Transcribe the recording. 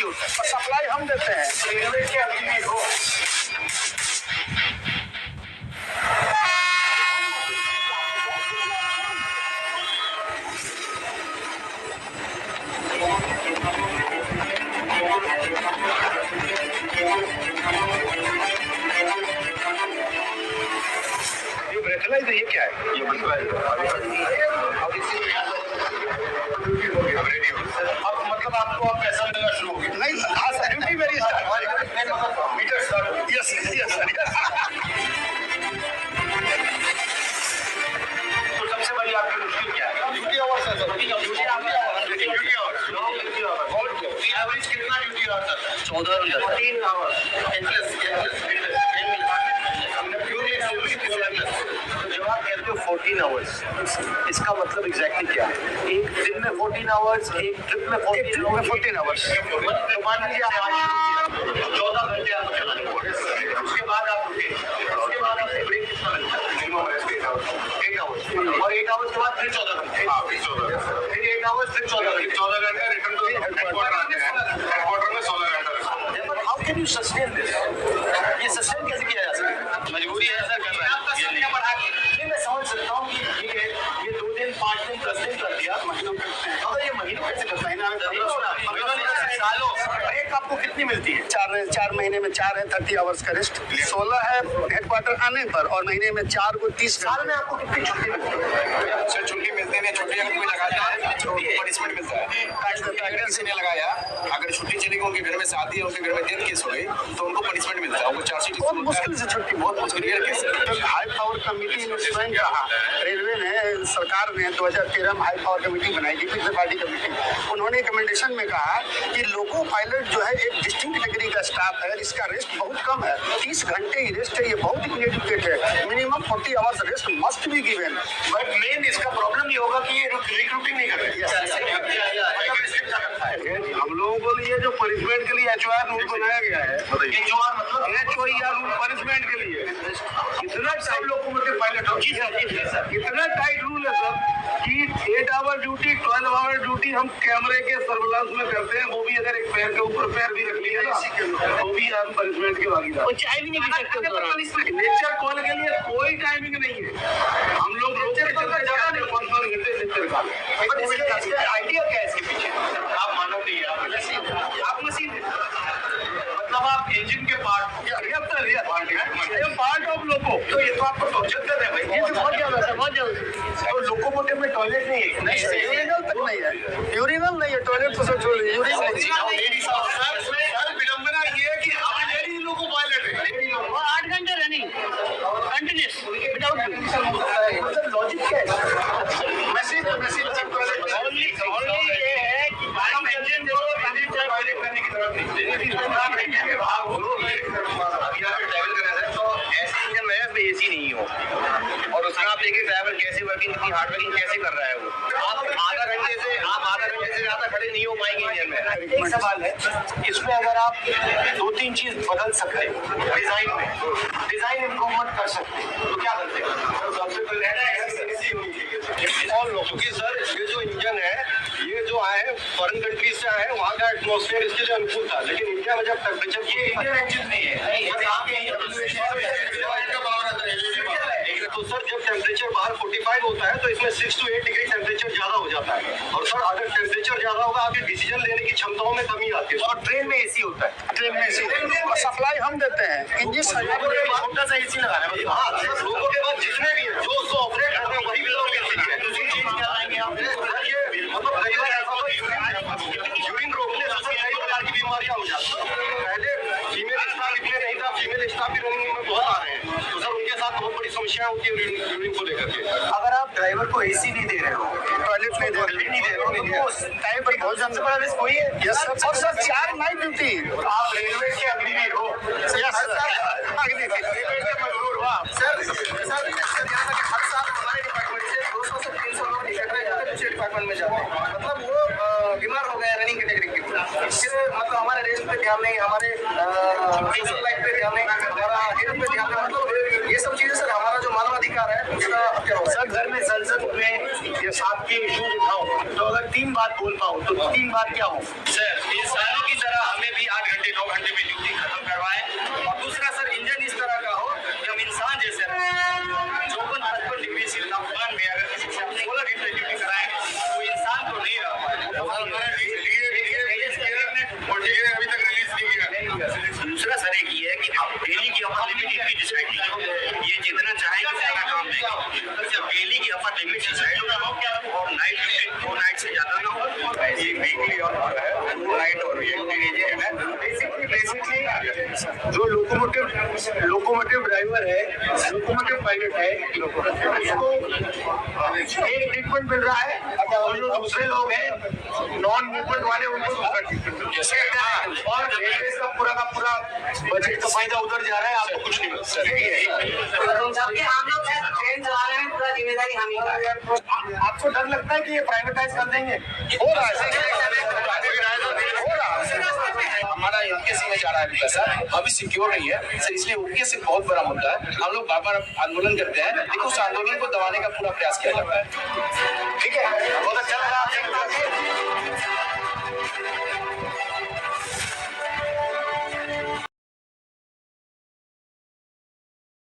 होता है, सप्लाई हम देते हैं। रेलवे के अभी भी हो ब्रेथलाइजर, ये क्या है? ये अब मतलब आपको अब पैसा मिलना शुरू हो गया? नहीं, हाँ सर, ड्यूटी मेरी start, meter start, yes yes sir. तो सबसे बड़ी आपकी मुश्किल क्या है? ड्यूटी आवर्स है सर। ड्यूटी आवर्स एवरेज कितना ड्यूटी आवर्स आता है? 14 आवर्स। जब आप कहते हो 14 आवर्स, इसका मतलब एग्जैक्टली क्या है? एक दिन में 14 आवर्स, एक ट्रिप में 14 आवर्स। तो मान लीजिए आप 14 घंटे आपको चलाने पड़े, उसके बाद आप रुके, उसके बाद आपसे ब्रेक कितना मिलता है? 8 आवर्स, और 8 आवर्स के बाद फिर 14 घंटे, फिर 8 आवर्स, फिर 14 घंटे, 14 घंटे रिटर्न टू हेडक्वार्टर में 16 घंटे। How can you sustain this? ये सस्टेन कैसे किया जा सकता है? मजबूरी है सर, कर रहा है। मैं समझ सकता हूँ कि ठीक है, ये 2 दिन 5 दिन 10 दिन कर दिया, महीनों अगर ये महीनों कैसे करता है? सालों ब्रेक आपको कितनी मिलती है? 4 महीने में 4 है 30 आवर्स का रेस्ट, 16 है हेडक्वार्टर आने पर, और महीने में 4 को 30। साल में आपको कितनी छुट्टी मिलती है? सर छुट्टी मिलती नहीं, छुट्टी अगर कोई लगाता है तो पनिशमेंट मिलता है। अगर किसी ने लगाया, अगर छुट्टी चली गई, उनके घर में शादी है, उनके घर में डेथ केस हो गई, तो उनको पनिशमेंट मिलता है। उनको चार्जशीट बहुत मुश्किल से छुट्टी, बहुत मुश्किल केस है। हाई पावर कमेटी ने स्वयं कहा, रेलवे ने, सरकार ने 2013 में हाई पावर कमेटी बनाई, डीपी त्रिपाठी कमेटी। उन्होंने रिकमेंडेशन में कहा कि लोको पायलट जो है एक डिस्टिंक्ट कैटेगरी का स्टाफ है, इसका रेस्ट बहुत कम है, 30 घंटे ही रेस्ट है, ये बहुत इनएडुकेट है। Minimum 40 hours rest must be given. But main इसका प्रॉब्लम ये होगा कि ये रिक्रूटिंग नहीं कर रहे। हम लोगों को ये जो पनिशमेंट के लिए HOR रूल बनाया गया है, HOR मतलब HOR रूल पनिशमेंट के लिए, इतना सब लोकोमोटिव पायलट हो, जी सर, इतना टाइट रूल है सर कि 8 आवर ड्यूटी, 12 आवर ड्यूटी हम कैमरे के सर्विलांस में करते हैं, वो भी अगर एक पैर के ऊपर पैर भी रख लिया ना, वो भी हम पनिशमेंट के भागीदार। टाइमिंग भी नेचर कॉल के लिए कोई टाइमिंग नहीं है, हम लोग नेचर कॉल का ज्यादा 5 घंटे नेचर कॉल। आइडिया क्या है इसके पीछे? आप मानो नहीं, आप मशीन मतलब आप इंजन के पार्ट ऑफ लोको, तो ये तो आपको टॉर्चर कर रहे हैं भाई, ये तो बहुत ज्यादा है, बहुत ज्यादा। तो लोकोमोटिव में टॉयलेट नहीं है, यूरिनल तक नहीं है, यूरिनल नहीं है, टॉयलेट तो सब छोड़ दीजिए, यूरिनल। विडंबना ये है कि आप लेडी लोको पायलट है, 8 घंटे रनिंग कंटिन्यूअस विदाउट लॉजिक क्या है? मशीन ओनली ये है कि हम इंजन जो पायलट करने की जरूरत नहीं है। एसी नहीं हो, और उसमें आप देखिए ड्राइवर कैसे वर्किंग, इतनी हार्ड वर्किंग कैसे कर रहा है वो। आप आधा घंटे से ज्यादा खड़े नहीं हो पाएंगे इंजन में। एक सवाल है, इसमें अगर आप 2-3 चीज बदल सकते हैं, डिजाइन इम्प्रूवमेंट कर सकते हैं, तो क्या करते हैं? सबसे पहले और लोग, क्योंकि सर ये जो इंजन है, ये जो आए हैं फॉरेन कंट्रीज से आए हैं, वहाँ का एटमॉस्फेयर इसके लिए अनुकूल था, लेकिन इंडिया में जब टेम्परेचर, ये इंडियन इंजन नहीं है, तो सर जब टेम्परेचर बाहर 45 होता है, तो इसमें 6 to 8 डिग्री टेम्परेचर ज्यादा हो जाता है, और सर अगर टेम्परेचर ज्यादा होगा, आपके डिसीजन लेने की क्षमताओं में कमी आती है। और ट्रेन में एसी होता है, ट्रेन में एसी सप्लाई हम देते हैं, इंजन छोटा सा एसी लगाना है। हाँ, लोगों के पास जितने भी है, जो उसको ऑपरेट करते हैं वही लोग एसी है, तो चीज क्या लाएंगे आप? मतलब कई बार ऐसा होता है, यूरिन रोकने से कई प्रकार की बीमारियां हो जाती हैं। पहले फीमेल स्टाफ इसलिए नहीं था, फीमेल स्टाफ भी रनिंग में बहुत आ रहे हैं, तो सर उनके साथ बहुत बड़ी समस्या होती है यूरिन को लेकर के। अगर आप ड्राइवर को एसी नहीं दे रहे हो, टॉयलेट नहीं दे रहे हो, टाइम पर बहुत सबसे बड़ा रिस्क वही है। यस सर, और सर 4 नाइट ड्यूटी, आप रेलवे के अग्नि हो। यस सर, अग्नि रेलवे के मजदूर हो आप। सर हर साल हमारे डिपार्टमेंट से 200 से 300 लोग निकल रहे हैं, दूसरे डिपार्टमेंट में जाते हैं, मतलब वो बीमार हो गए रनिंग कैटेगरी के, इससे मतलब हमारे रेस्ट पे ध्यान नहीं, हमारे सोशल लाइफ पे ध्यान नहीं, हमारा हेल्थ पे ध्यान नहीं, मतलब ये सब चीजें सर हमारा जो मानवाधिकार है उसका क्या होगा? सर घर में संसद में ये आपके इशूज उठाओ, तो अगर 3 बात बोल पाऊँ तो 3 बात क्या हो? सर इंसानों की तरह हमें टाइम का काम है, सिर्फ डेली की अपर लिमिट डिसाइड हो और नाइट लिमिट 2 नाइट से ज्यादा ना हो। ये वीकली और जो है 2 नाइट और ये है बेसिकली जो लोकोमोटिव ड्राइवर है, लोकोमोटिव पायलट है, उसको एक ट्रीटमेंट मिल रहा है और जो दूसरे लोग हैं नॉन मूवमेंट वाले उनको दूसरा ट्रीटमेंट। और रेलवे का पूरा बजट का फायदा उधर जा रहा है, आपको कुछ नहीं मिलता। जबकि हम लोग ट्रेन चला रहे हैं, पूरा जिम्मेदारी हम ही का है। आपको डर लगता है कि ये प्राइवेटाइज कर देंगे? हो रहा है, हमारा यूपीएससी में जा रहा है पैसा, अभी सिक्योर नहीं है सर, इसलिए यूपीएससी बहुत बड़ा मुद्दा है। हम लोग बार बार आंदोलन करते हैं, लेकिन उस आंदोलन को दबाने का पूरा प्रयास किया जाता है।